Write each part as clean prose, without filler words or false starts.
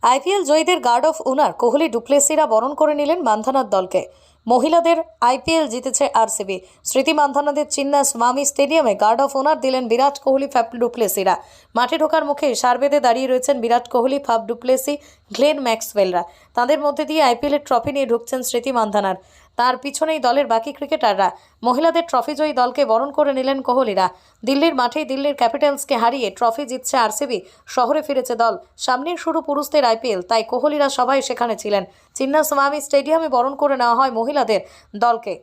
IPL জয়ীদের guard of honour Kohli ডুপ্লেসিরা বরণ করে নিলেন মান্ধানার দলকে। মহিলাদের আইপিএল জিতেছে আরসিবি। স্মৃতি মান্ধানাদের চিন্না স্বামী স্টেডিয়ামে গার্ড অফ অনার দিলেন বিরাট কোহলি, ফ্যাফ ডুপ্লেসিরা। মাঠে ঢোকার মুখে সার বেঁধে দাঁড়িয়ে রয়েছেন Virat Kohli, Faf du Plessis, Glenn ম্যাক্সওয়েলরা। তাদের মধ্যে দিয়ে আইপিএলের ট্রফি নিয়ে ঢুকছেন স্মৃতি মান্ধানার। তার পিছনেই দলের বাকি ক্রিকেটাররা। মহিলাদের ট্রফি জয়ী দলকে বরণ করে নিলেন কোহলিরা। দিল্লির মাঠেই দিল্লির ক্যাপিটালসকে হারিয়ে ট্রফি জিতছে আরসিবি। শহরে ফিরেছে দল। সামনেই শুরু পুরুষদের আইপিএল, তাই কোহলিরা সবাই সেখানে ছিলেন। চিন্না স্বামী স্টেডিয়ামে বরণ করে নেওয়া হয় মহিলাদের দলকে।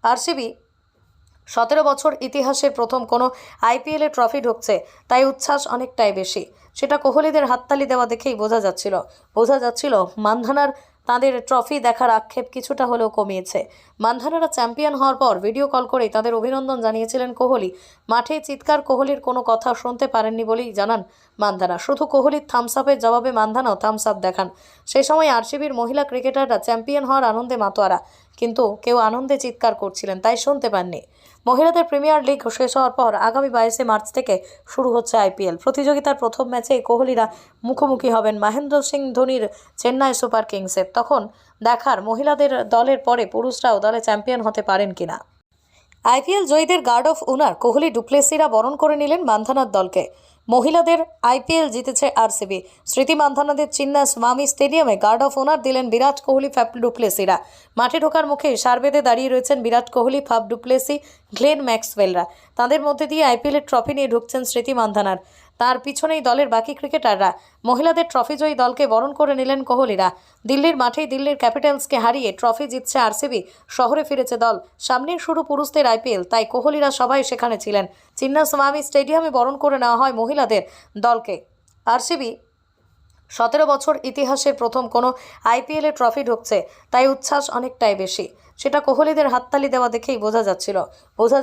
আরসিবি 17 বছর ইতিহাসে প্রথম কোনো আইপিএলে ট্রফি ঢুকছে, তাই উচ্ছ্বাস অনেকটাই বেশি। সেটা কোহলিদের হাততালি দেওয়া দেখেই বোঝা যাচ্ছিল মান্ধানার তাদের ট্রফি দেখার আক্ষেপ কিছুটা হলেও কমিয়েছে। মান্ধানারা চ্যাম্পিয়ন হওয়ার পর ভিডিও কল করেই তাদের অভিনন্দন জানিয়েছিলেন কোহলি। মাঠে চিৎকার কোহলির কোনো কথা শুনতে পারেননি বলেই জানান মান্ধানা। শুধু কোহলির থামস আপের জবাবে মান্ধানাও থামস আপ দেখান। সেই সময় আরসিবির মহিলা ক্রিকেটাররা চ্যাম্পিয়ন হওয়ার আনন্দে মাতোয়ারা, কিন্তু কেউ আনন্দে চিৎকার করছিলেন, তাই শুনতে পাননি। মহিলাদের প্রিমিয়ার লিগ শেষ হওয়ার পর আগামী 22 মার্চ থেকে শুরু হচ্ছে আইপিএল। প্রতিযোগিতার প্রথম ম্যাচে কোহলিরা মুখোমুখি হবেন মহেন্দ্র সিং ধোনির চেন্নাই সুপার কিংসের। তখন দেখার মহিলাদের দলের পরে পুরুষরাও দলে চ্যাম্পিয়ন হতে পারেন কিনা। আইপিএল জয়ীদের গার্ড অফ অনার কোহলি ডুপ্লেসিরা বরণ করে নিলেন মান্ধানার দলকে। মহিলাদের আইপিএল জিতেছে আরসিবি। স্মৃতি মান্ধানাদের চিন্না স্বামী স্টেডিয়ামে গার্ড অফ অনার দিলেন বিরাট কোহলি, ফ্যাফ ডুপ্লেসিরা। মাঠে ঢোকার মুখে সার বেঁধে দাঁড়িয়ে রয়েছেন Virat Kohli, Faf du Plessis, Glenn ম্যাক্সওয়েলরা। তাদের মধ্যে দিয়ে আইপিএলের ট্রফি নিয়ে ঢুকছেন স্মৃতি মান্ধানার। তার পিছনেই দলের বাকি ক্রিকেটাররা। মহিলাদের ট্রফি জয়ী দলকে বরণ করে নিলেন কোহলিরা। দিল্লির মাঠেই দিল্লির ক্যাপিটালসকে হারিয়ে ট্রফি জিতছে আরসিবি। শহরে ফিরেছে দল। সামনেই শুরু পুরুষদের আইপিএল, তাই কোহলিরা সবাই সেখানে ছিলেন। চিন্না স্বামী স্টেডিয়ামে বরণ করে নেওয়া হয় মহিলাদের দলকে। আরসিবি 17 বছর ইতিহাসে প্রথম কোনো আইপিএলে ট্রফি ঢুকছে, তাই উচ্ছ্বাস অনেকটাই বেশি। সেটা কোহলিদের হাততালি দেওয়া দেখেই বোঝা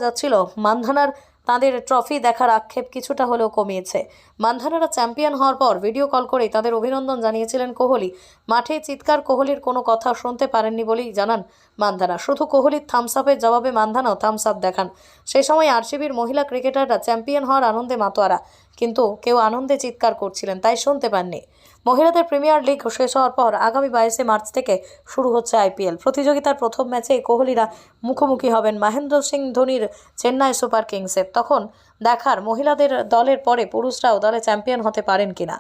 যাচ্ছিল মান্ধানার তাদের ট্রফি দেখার আক্ষেপ কিছুটা হলেও কমিয়েছে। মান্ধানারা চ্যাম্পিয়ন হওয়ার পর ভিডিও কল করেই তাদের অভিনন্দন জানিয়েছিলেন কোহলি। মাঠে চিৎকার কোহলির কোনো কথা শুনতে পারেননি বলেই জানান মান্ধানা। শুধু কোহলির থামস আপের জবাবে মান্ধানাও থামস আপ দেখান। সেই সময় আরসিবির মহিলা ক্রিকেটাররা চ্যাম্পিয়ন হওয়ার আনন্দে মাতোয়ারা, কিন্তু কেউ আনন্দে চিৎকার করছিলেন, তাই শুনতে পাননি। মহিলাদের প্রিমিয়ার লিগ শেষ হওয়ার পর আগামী 22 মার্চ থেকে শুরু হচ্ছে আইপিএল। প্রতিযোগিতার প্রথম ম্যাচে কোহলিরা মুখোমুখি হবেন মহেন্দ্র সিং ধোনির চেন্নাই সুপার কিংসের। তখন দেখার মহিলাদের দলের পরে পুরুষরাও দলে চ্যাম্পিয়ন হতে পারেন কিনা।